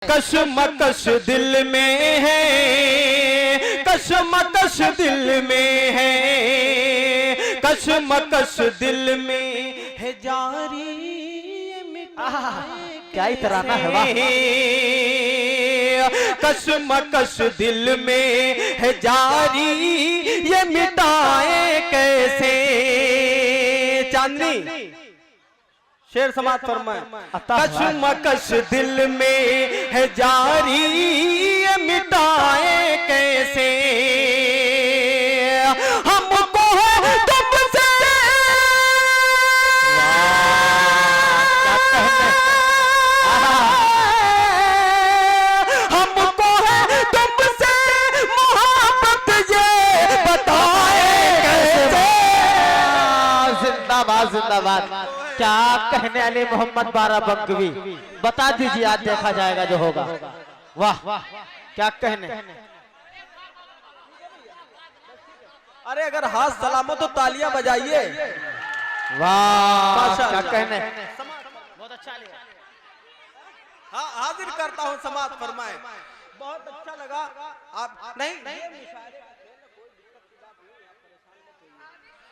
कशमकश दिल में है, कशमकश दिल में है, कशमकश दिल में है जारी। क्या ही तराना है वाह। कशमकश दिल में है जारी, ये मिटाए कैसे। चांदनी शेर समाज फरमाए। कशमकश दिल में है जारी, ये मिटाए कैसे। हमको है तुमसे हमको है तुमसे मोहब्बत, ये बताए कैसे। जिंदाबाद जिंदाबाद। क्या कहने अली मोहम्मद बारा बंगवी, बता दीजिए, आज देखा जाएगा जो होगा। वाह क्या कहने। अरे अगर हाथ सलामो तो तालियां बजाइए। वाह क्या कहने। बहुत अच्छा लिया। हाँ हाजिर करता हूँ समाज फरमाए। बहुत अच्छा लगा। आप नहीं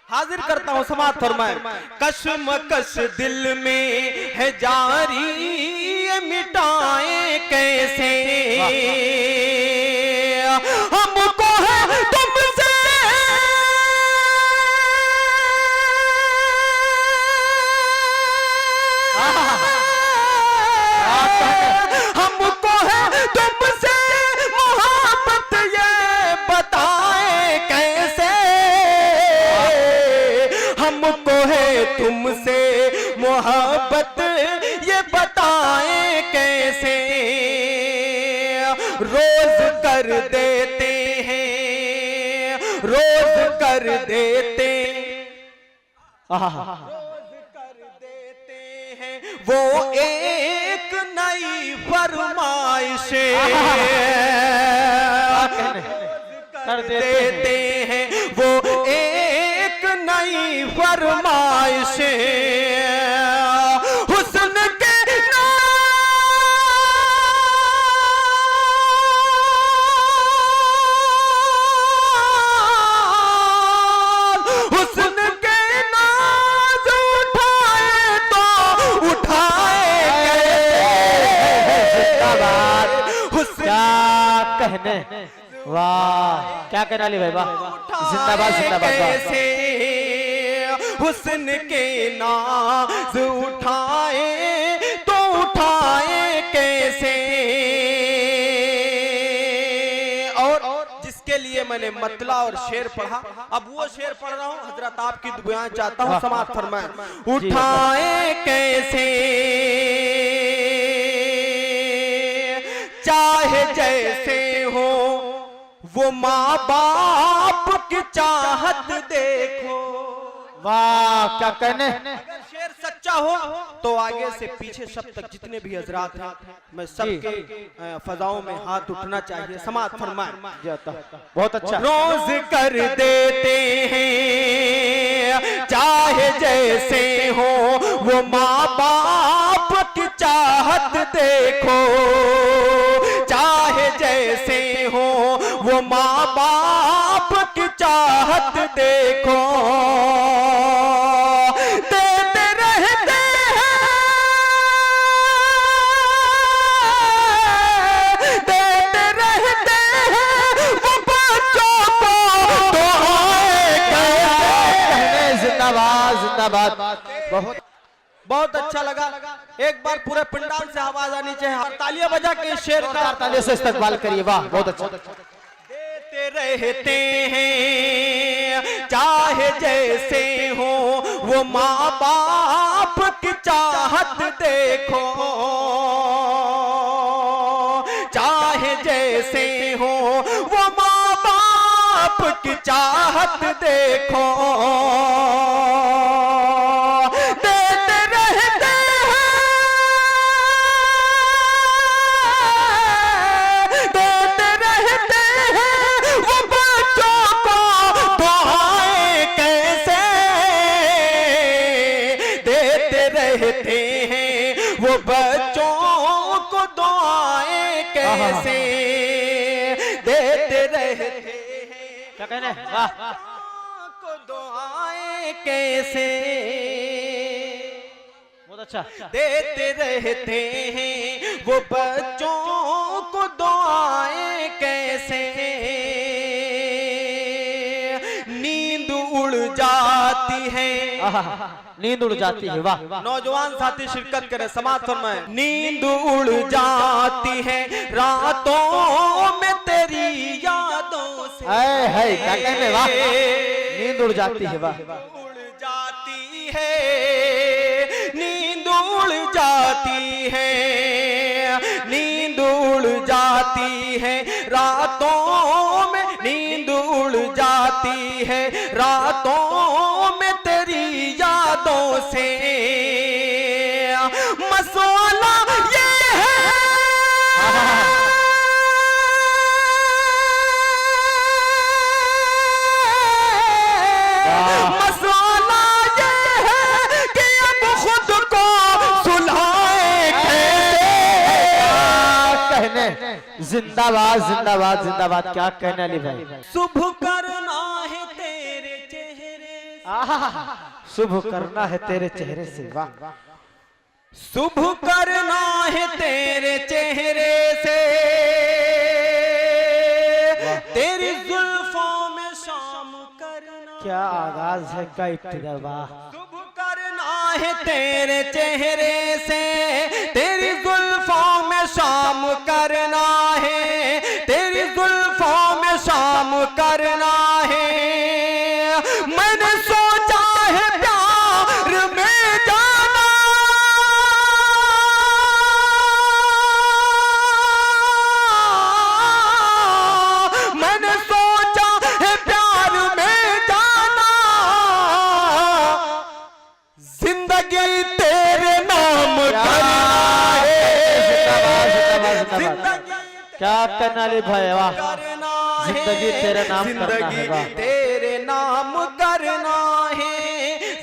हाजिर करता हूँ समाज फरमाए। कशमकश दिल में है जारी, ये मिटाए कैसे। हमको है तुमसे हमको है तुमसे मोहब्बत, ये बताए कैसे। हमको है तुमसे मोहब्बत, ये बताए कैसे। रोज कर देते हैं, रोज कर देते, रोज कर देते हैं वो एक नई फरमाइश। कर देते हैं वो एक नई फरमाइश। हुस्न के हुस्न के नाज उठाए तो उठाए। क्या कहने। वाह क्या कहना अली भाई, वाह जिंदाबाद जिंदाबाद। कैसे हुस्न के नाज उठाए तो उठाए कैसे। और जिसके लिए मैंने मतला और शेर पढ़ा, अब वो शेर पढ़ रहा हूँ। हजरत आपकी दुआएं चाहता हूँ समाज फरमाए। उठाए कैसे, चाहे जैसे हो वो माँ बाप की चाहत देखो। वाह क्या कहने। अगर शेर सच्चा हो तो आगे से पीछे सब तक जितने भी हजरात हैं, मैं सबके फजाओं में हाथ उठना चाहिए। समाज फरमाए। बहुत अच्छा। रोज कर देते हैं चाहे जैसे हो वो माँ बाप की चाहत देखो। चाहे जैसे हो वो माँ बाप की चाहत देखो। देते रहते हैं, देते रहते हैं वो बच्चों को दुआएं कैसे। जिंदाबाद जिंदाबाद। बहुत अच्छा लगा। एक बार पूरे पंडाल से आवाज आनी चाहिए। तालियां बजा के शेर का तालियों से इस्तकबाल करिए। वाह बहुत अच्छा। देते रहते हैं चाहे जैसे हो वो माँ बाप की चाहत देखो। चाहे जैसे हो वो माँ बाप की चाहत देखो। रहते हैं वो बच्चों को दुआएं कैसे देते रहते क्या कहने? वाह को दुआएं कैसे बहुत अच्छा। देते रहते हैं वो बच्चों को दुआएं कैसे नींद उड़ जाती है। नींद उड़ जाती है। वाह नौजवान साथी शिरकत करें, समाज फरमाएं। नींद उड़ जाती है रातों में तेरी यादों से। है क्या कहने? वाह नींद उड़ जाती है। वाह उड़ जाती है नींद उड़ जाती है नींद उड़ जाती है रातों में नींद उड़ जाती है रातों में तेरी यादों से। मसौला ये है मसौला ये है कि अब खुद को सुलझाए कैसे। कहने जिंदाबाद जिंदाबाद जिंदाबाद। क्या कहने अली भाई? शुभ करना है तेरे चेहरे से। शुभ करना है तेरे चेहरे से। वाह शुभ करना है तेरे चेहरे से तेरी जुल्फों में शाम करना। क्या आगाज है का इब्तिदा। वाह शुभ करना है तेरे चेहरे से तेरी जुल्फों में शाम करना है तेरी जुल्फों में शाम करना है। मैंने सोचा है प्यार में जाना मैंने सोचा है प्यार में जाना जिंदगी तेरे नाम करना है। क्या कहना अली भाई? वाह करना जिंदगी तेरे नाम करना है। जिंदगी वाह तेरे नाम करना है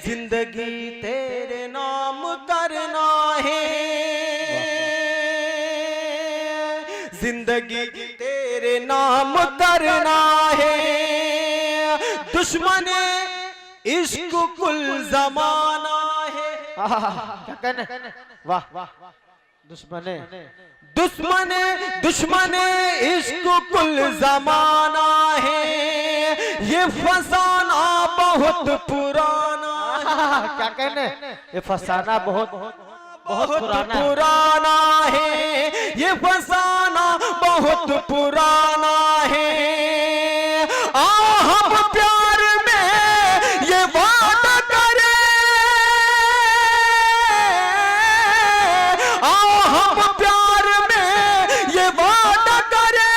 जिंदगी तेरे नाम करना है जिंदगी तेरे नाम करना है। दुश्मन इश्क कुल जमाना है। क्या कहने? वाह दुश्मने दुश्मन इश्क कुल जमाना है ये फसाना बहुत पुराना है। क्या कहने? ये फसाना बहुत बहुत पुराना पुराना है ये फसाना बहुत पुराना है। आओ हम प्यार में ये वादा करें आओ हम प्यार में ये वादा करें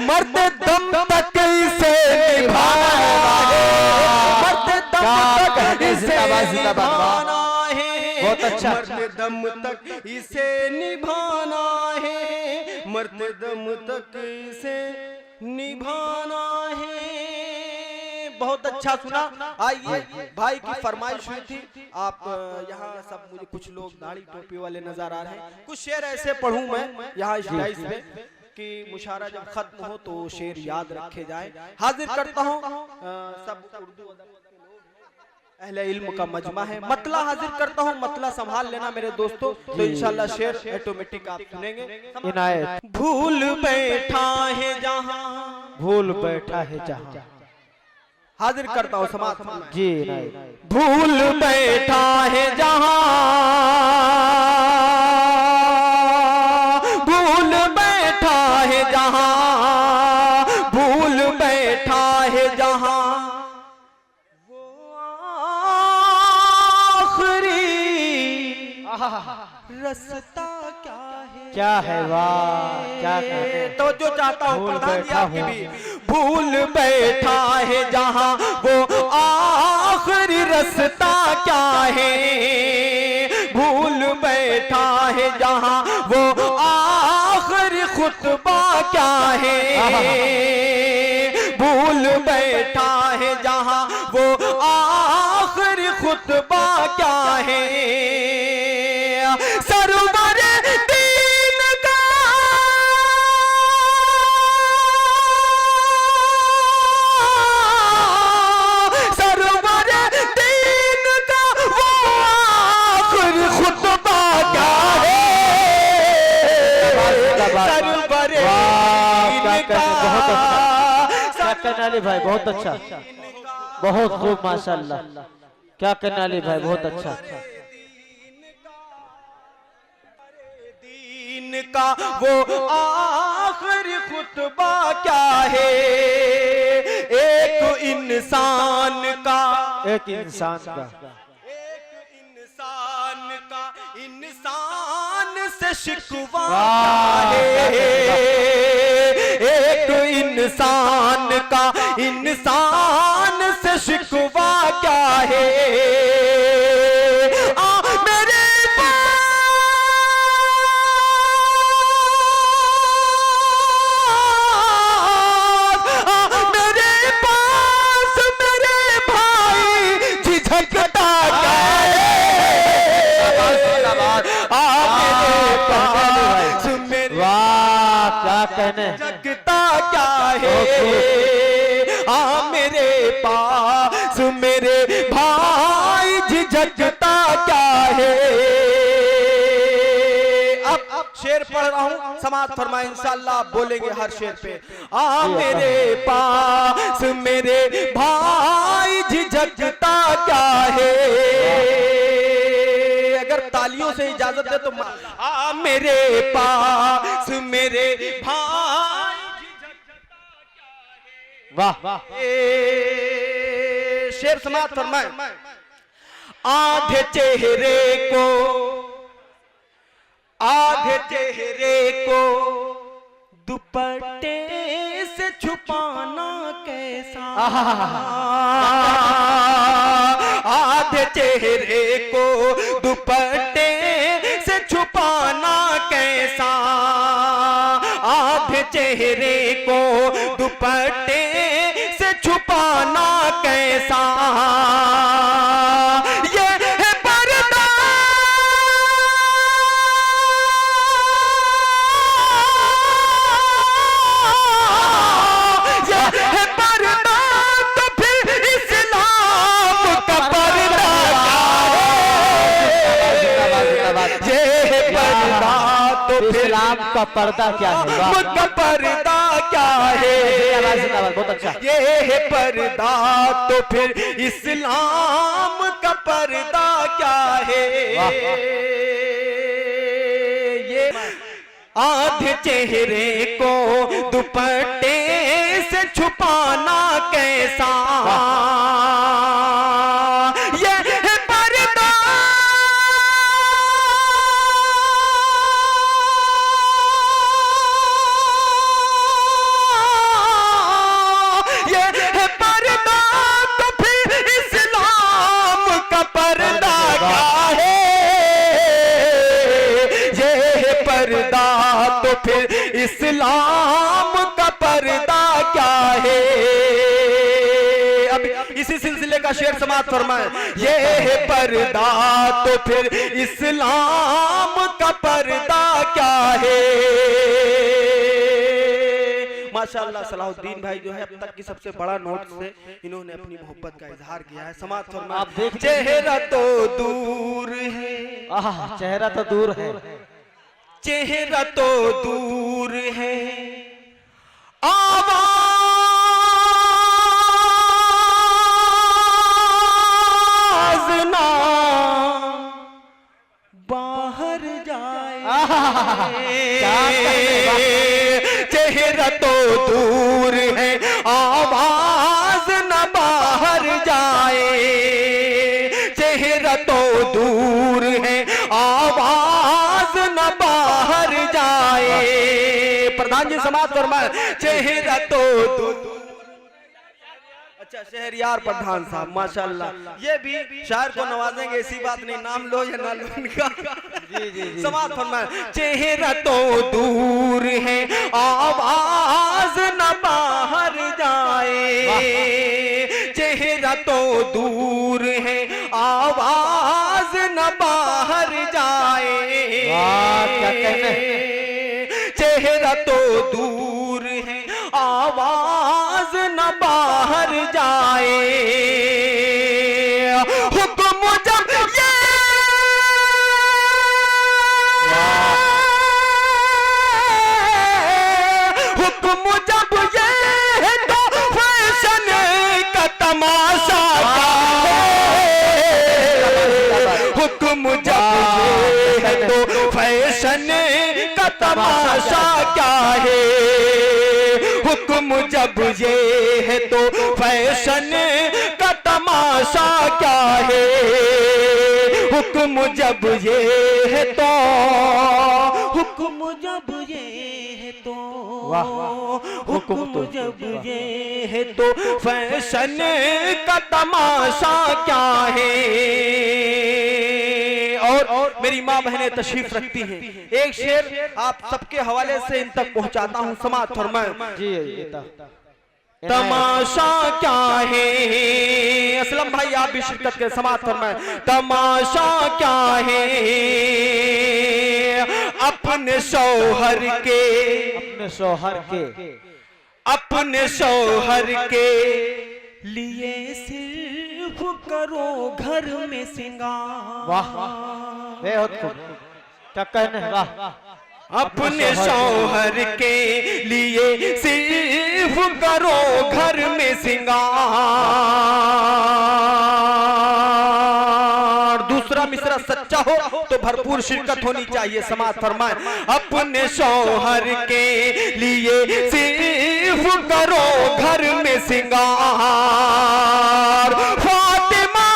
मरते दम तक इसे निभाना है मरते दम तक इसे निभाना है। बहुत अच्छा। मरते दम तक इसे निभाना है मरते दम तक इसे निभाना है। बहुत अच्छा सुना। आइए भाई की फरमाइश हुई थी। आप यहाँ सब मुझे कुछ लोग दाढ़ी टोपी वाले नजर आ रहे हैं। कुछ शेर ऐसे पढ़ूं मैं यहाँ इस डाइस में कि मुशारा जब खत्म हो तो शेर याद रखे जाए। हाजिर करता हूँ सब उर्दू अहले इल्म का मजमा है। मतला हाजिर करता हूँ। मतला संभाल लेना मेरे दोस्तों तो इंशाल्लाह शेर ऑटोमेटिक आप सुनेंगे। इनायत। भूल बैठा है जहाँ भूल बैठा है जहाँ। हाजिर करता हूँ समाज जी इनायत। भूल बैठा है जहाँ भूल बैठा है जहाँ भूल बैठा है जहाँ रास्ता क्या है वाह क्या कहने? तो जो चाहता हूँ भूल प्रधान जी बैठा आपकी हूँ। भी भूल बैठा है जहाँ वो आखिरी रास्ता क्या है भूल बैठा है जहाँ वो आखिरी खुतबा क्या है भूल बैठा है जहाँ वो आखिरी खुतबा क्या है। सरवर दीन का अच्छा, क्या कहने वाले भाई, बहुत अच्छा, बहुत खूब माशाल्लाह, क्या कहने वाले भाई, बहुत अच्छा। दीन का वो आखिरी खुतबा क्या है, एक इंसान का, एक इंसान का, इंसान से शिकवा वाह, है, एक इंसान का इंसान से शिकवा क्या है। मेरे पास मेरे भाई झिझकता वाह, क्या कहने, जगता क्या है, मेरे पास मेरे भाई झिझकता क्या है। अब शेर पढ़ रहा हूँ, समाज फरमाए, इंशाअल्लाह बोलेंगे हर शेर पे। मेरे पास मेरे भाई झिझकता क्या है, अगर तालियों से इजाजत दे तो मेरे पास मेरे भाई वाह, शेर समाप्त फरमाए। आधे चेहरे को दुपट्टे से छुपाना कैसा, आधे चेहरे को दुपट्टे से छुपाना कैसा, आधे चेहरे को दुपट्टे से छुपाना कैसा, ये है पर्दा तो फिर इस्लाम का पर्दा ये है पर्दा तो फिर इस्लाम का पर्दा क्या है, का पर्दा क्या है, बहुत अच्छा, ये है पर्दा तो फिर इस्लाम का पर्दा क्या है। ये आधे चेहरे को दुपट्टे से छुपाना कैसा, ये है पर्दा ये है पर्दा तो फिर इस्लाम का पर्दा क्या है, ये है पर्दा तो फिर इस्लाम का पर्दा क्या है। अब इसी सिलसिले का शेर समाप्त फरमाए। ये है पर्दा तो फिर इस्लाम का पर्दा क्या है। माशाअल्लाह सलाहुद्दीन भाई जो है अब तक की सबसे बड़ा नोट से इन्होंने अपनी मोहब्बत का इजहार किया है। समाप्त फरमाए। आप देख चेहरा तो दूर है, चेहरा तो दूर है, चेहरा तो दूर है, आवाज ना बाहर जाए, चेहरा तो दूर है, आवाज न बाहर जाए, चेहरा तो दूर है, आवाज न बाहर जाए। प्रधान जी समाप्त फरमाए। चेहरा तो दूर, अच्छा शहरियार प्रधान साहब माशाल्लाह, ये भी शायर को नवाजेंगे, ऐसी बात नहीं, नाम लो या ना लो उनका। जी समाप्त फरमाए। चेहरा तो दूर है, आवाज न बाहर जाए, चेहरा तो दूर है, आवाज न बाहर जाए। क्या कहने, चेहरा तो दूर है, आवाज न बाहर जाए, हुक्म जब ये हुक्म जब ये हुक्म जब ये है तो फैशन का तमाशा क्या है। हुक्म जब ये है तो फैशन का तमाशा क्या है। हुक्म जब ये है तो, हुक्म जब ये है तो, हुक्म जब ये है तो फैशन का तमाशा क्या है। और मेरी माँ बहनें तशरीफ रखती हैं, एक शेर आप सबके हवाले से इन तक पहुंचाता हूँ, समाअत फरमाएं। जी तमाशा क्या है, असलम भाई आप भी शिरकत के समाअत फरमाएं। तमाशा क्या है अपने शौहर के, अपने शौहर के, अपने शौहर के लिए सिर्फ करो घर में सिंगार। वाह बेहद खूब, क्या कहने हैं, वाह। अपने शौहर के लिए सिर्फ करो घर में सिंगार। दूसरा मिसरा सच्चा हो तो भरपूर शिरकत होनी चाहिए, समाअत फरमाएं। अपने शौहर के लिए सिर्फ करो घर में सिंगार। फातिमा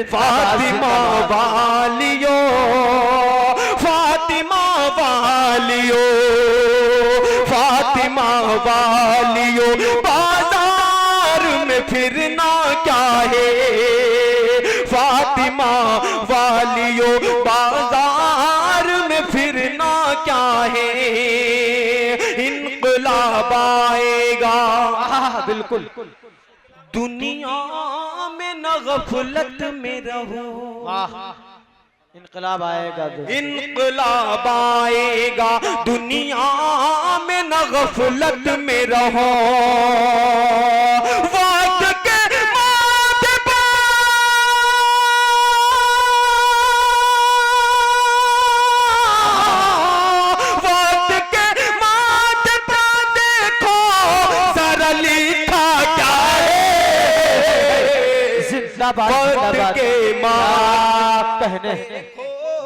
फातिमा वालियो, फातिमा वालियो, फातिमा वालियो बाजार में फिरना क्या है। फातिमा वालियो बाजार में फिरना क्या है। इनकलाब आएगा, बिल्कुल दुनिया में न गफलत में रहो। इनकलाब आएगा, इनकलाब आएगा दुनिया में न गफलत में रहो। वक्त के माथे पर, वक्त के माथे पर देखो जरा लिखा क्या है। वक्त के कहने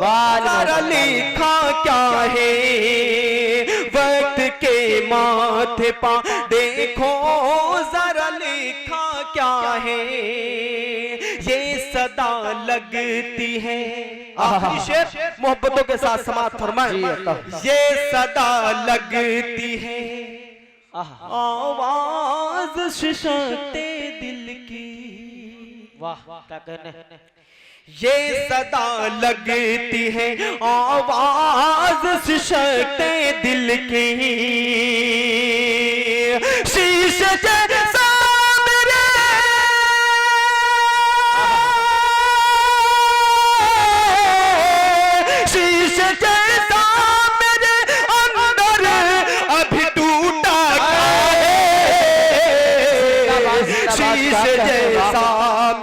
जरा लिखा क्या है। वक्त के माथे पा देखो जरा लिखा क्या है। ये सदा लगती है, आखिरी शेर मोहब्बतों के साथ समाअत फरमाएं। ये सदा लगती है आवाज शिशते दिल की। वाह क्या कहने, ये सदा लगती है आवाज शिशते दिल की। शीशे जैसा मेरे, शीशे जैसा मेरे अंदर अभी टूटा है। शीशे जैसा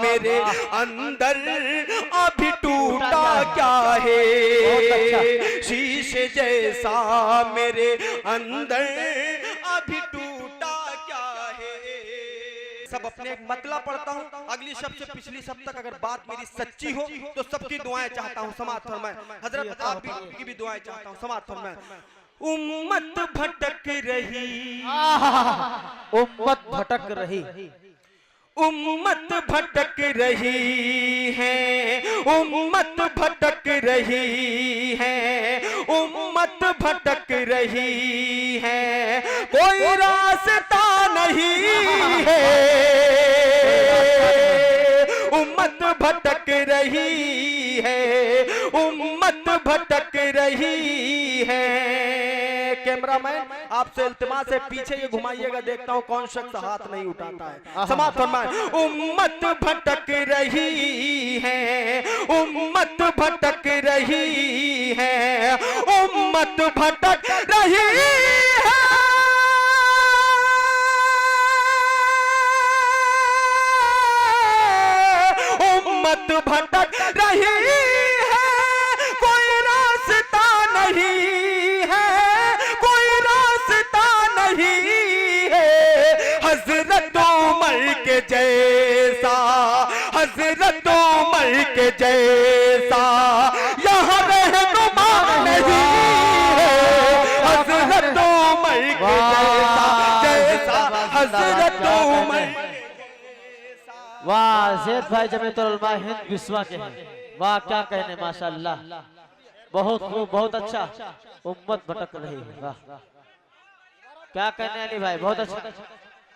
मेरे अंदर अभी टूटा क्या है। शीशे जैसा मेरे अंदर अभी टूटा क्या है। सब अपने एक मतला पढ़ता हूँ, अगली शब्द से पिछली शब्द तक अगर बात मेरी सच्ची हो तो सबकी दुआएं चाहता हूँ, समाअत फरमाएं। हजरत आप की भी दुआएं चाहता हूँ, समाअत फरमाएं। उम्मत भटक रही, उम्मत भटक रही, उम्मत भटक रही है, उम्मत भटक रही है, उम्मत भटक रही है, कोई रास्ता नहीं है। उम्मत भटक रही है, उम्मत भटक रही है। कैमरामैन आपसे इल्तिमास है पीछे ये घुमाइएगा, देखता हूँ कौन शख्स हाथ नहीं उठाता है। समाअत फरमाएं। उम्मत भटक रही है, उम्मत भटक रही है, उम्मत भटक रही है, उम्मत उम्मत भटक रही है, कोई रास्ता नहीं है, कोई रास्ता नहीं है। हजरत उमर के जैसा, हजरत उमर के जैसा यहाँ रहनुमा नहीं है। हजरत उमर के जैसा, हजरत उमर। वाह ज़ैद भाई जमीयतुल उलमा हिंद बिस्वा के हैं। वाह क्या कहने, माशाअल्लाह, बहुत खूब, बहुत अच्छा। उम्मत भटक रही है, वाह क्या कहने अली भाई, बहुत अच्छा।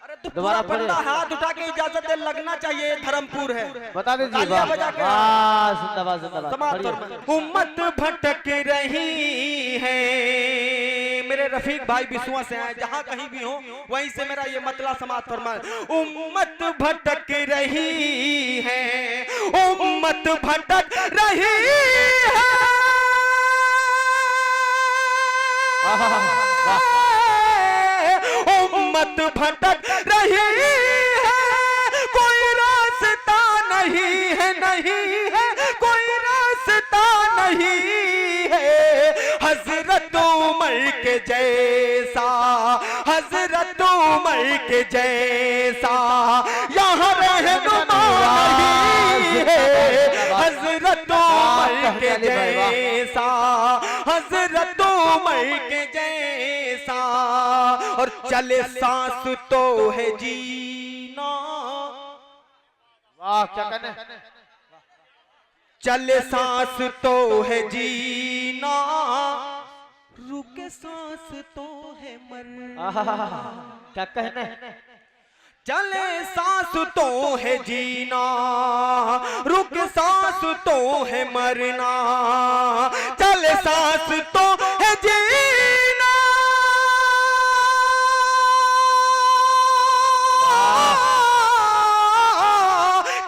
अरे तो दोबारा बंदा हाथ उठा के इजाजत दे, लगना चाहिए, धर्मपुर है, बता दीजिए। तालियां बजा के। जिंदाबाद जिंदाबाद। उम्मत भटक रही है, मेरे रफीक भाई बिस्वा से आए, जहां कहीं भी हो वहीं से मेरा ये मतला समाप्त फरमाए। उम्मत भटक रही है, उम्मत भटक रही है, उम्मत भटक रही है, कोई रास्ता नहीं है, नहीं है, कोई रास्ता नहीं है। हजरत उमर के जैसा, हजरत उमर के जैसा यहाँ रहनुमा नहीं है। हजरत उमर के जैसा, हजरत उमर के जैसा। और चले सांस तो है जीना, वाह क्या कहने, चले सांस तो है जीना, रुके सांस तो है मरना। क्या कहने, चले सांस तो है जीना, रुक सांस तो है मरना। चले सांस तो है जीना,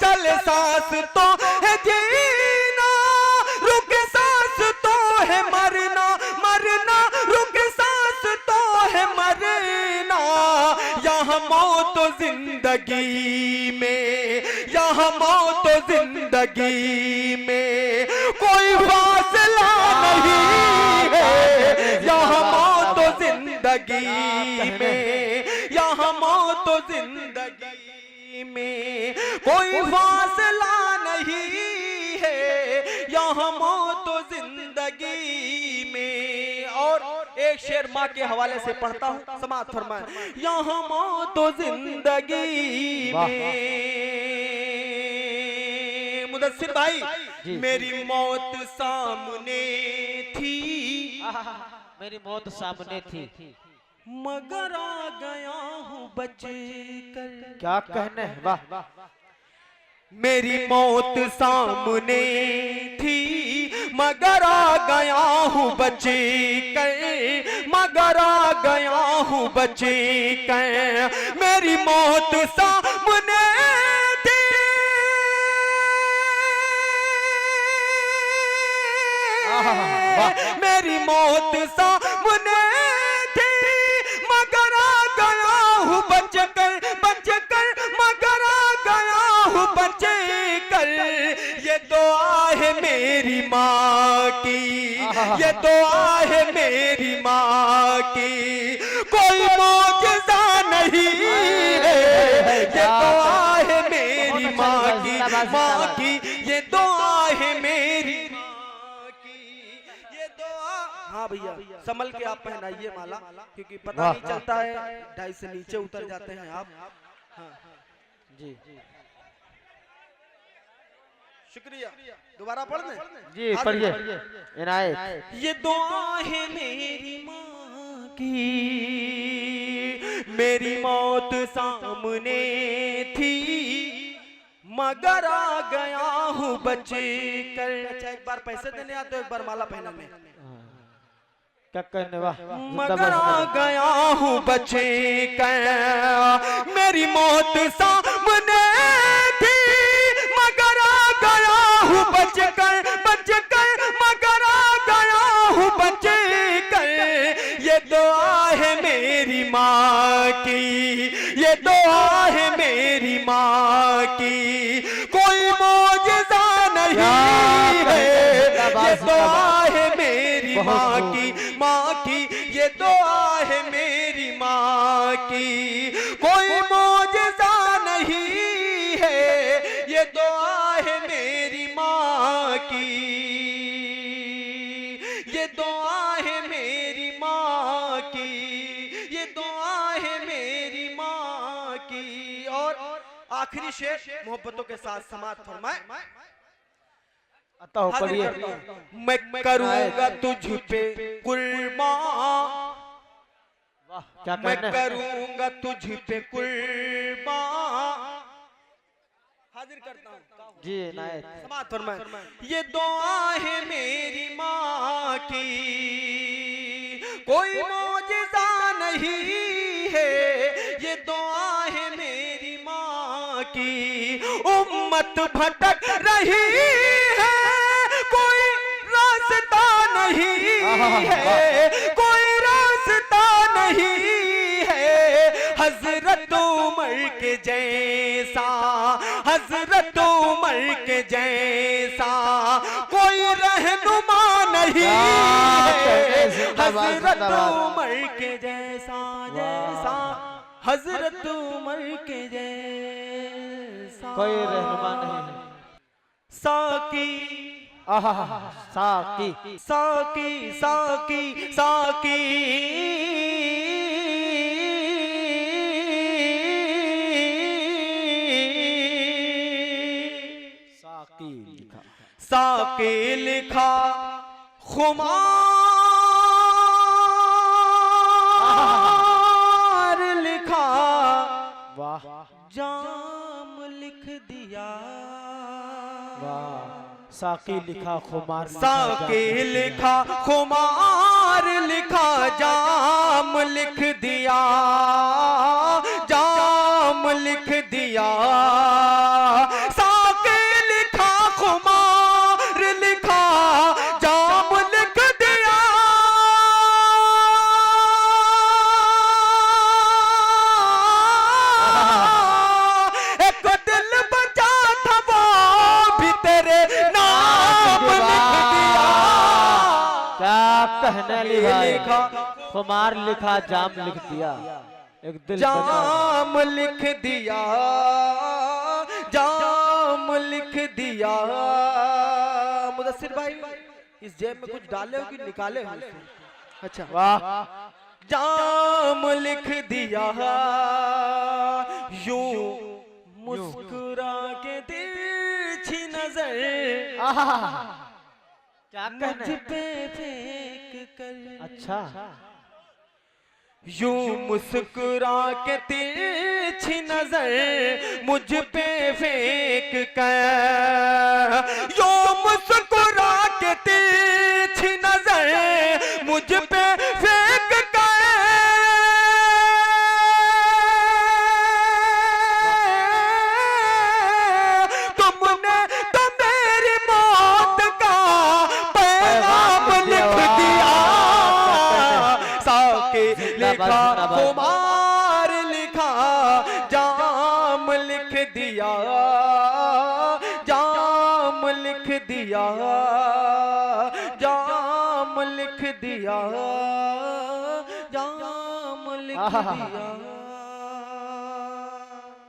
चले सांस तो है जीना, रुक सांस तो है मरना, मरना रुक सांस तो है मरना। यहाँ मौत जिंदगी में, यहाँ मौत जिंदगी में कोई फासला नहीं है। यहाँ मौत जिंदगी में, यहाँ मौत जिंदगी में कोई फासला नहीं है। यहाँ मौत जिंदगी में। और एक शेर माँ के हवाले से पढ़ता हूँ, समाप्त फरमाए। यहाँ मौत जिंदगी में, मुदस्सिर भाई मेरी मौत सामने थी, मेरी मौत सामने थी, मगर आ गया हूँ बच कर। क्या कहने, वाह। मेरी मौत सामने थी, मगर आ गया हूँ बच कर, मगर आ गया हूँ बच कर। मेरी मौत सामने थी, मेरी मौत सामने थी, मगर आ गया हूँ बच कर, बच कर, मगर आ गया हूँ बच कर। ये दुआ है मेरी माँ की, ये दुआ है मेरी माँ की, कोई मौजज़ा नहीं है। ये दुआ है मेरी माँ की, माँ की ये दुआ है मेरी माँ की, ये दुआ। हाँ भैया संभल के आप पहनाइए माला, क्योंकि पता नहीं चलता है, ढाई से नीचे उतर जाते हैं आप। हाँ जी शुक्रिया। दोबारा पढ़ दें जी, पढ़िए इनायत। ये दुआ है मेरी माँ की, मेरी मौत सामने थी, मगर आ गया हूँ बच कर। अच्छा एक बार पैसे देने आते हो, एक बार माला पहनाने। क्या कहने, वाह। मगर आ गया हूँ बच कर, मेरी मौत सामने थी, मगर आ गया हूँ बच कर, बच कर, मगर आ गया हूँ बच कर। ये दुआ है मेरी माँ की, ये दुआ है मेरी माँ की, कोई मौजज़ा नहीं है, ये दुआ है मेरी माँ की, ये दुआ है मेरी माँ की। कोई मौजज़ा नहीं है, ये दुआ है मेरी माँ की, ये दुआ है मेरी माँ की, ये दुआ है मेरी माँ की। और आखिरी शेर मोहब्बतों के साथ समाप्त फरमाए। पढ़िए। मैं करूँगा तुझ पे कुर्बान, क्या मैं कहना है? करूँगा तुझ पे कुर्बान। हाजिर करता हूँ जी नायत। समाप्त फरमाए। ये दुआ है मेरी माँ की, कोई मौजज़ा नहीं है, ये दुआ है मेरी माँ की। उम्मत भटक रही है, कोई रास्ता नहीं है, कोई रास्ता नहीं है, हजरत उमर के जैसा, हजरत उमर के जैसा कोई रहनुमा नहीं है, हजरत उमर के जैसा, जैसा हजरत उमर के जैसा कोई रहनुमा नहीं है। साकी साकी साकी साकी साकी साकी लिखा खुमार लिखा, वाह जाम लिख दिया। वाह साकी लिखा खुमार, साकी लिखा खुमार लिखा, जाम लिख दिया, जाम लिख दिया। साकी लिखा खुमार लिखा, जाम लिख दिया। एक दिल बचा था वो भी तेरे नाम लिख दिया। क्या कहने ली भाई? खुमार लिखा जाम लिख दिया, एक दिल जाम लिख दिया, जाम लिख दिया। मुदस्सिर भाई इस जेब में कुछ डाले हो कि निकाले हो? अच्छा वाह जाम लिख दिया, यूं मुस्कुरा के तिरछी नजर क्या मुझ कहना है? पे फेंक कर। अच्छा यूं मुस्कुरा के तिरछी नजर मुझ पे फेंक कर, यूं मुस्कुरा के तिरछी नजर मुझ पे फेंक कर, तुमने तो मेरी मौत का पैगाम लिख दिया। साके लिखा खुमार लिखा, जाम लिख दिया, जाम लिख दिया, जाम लिख दिया, जाम लिख दिया।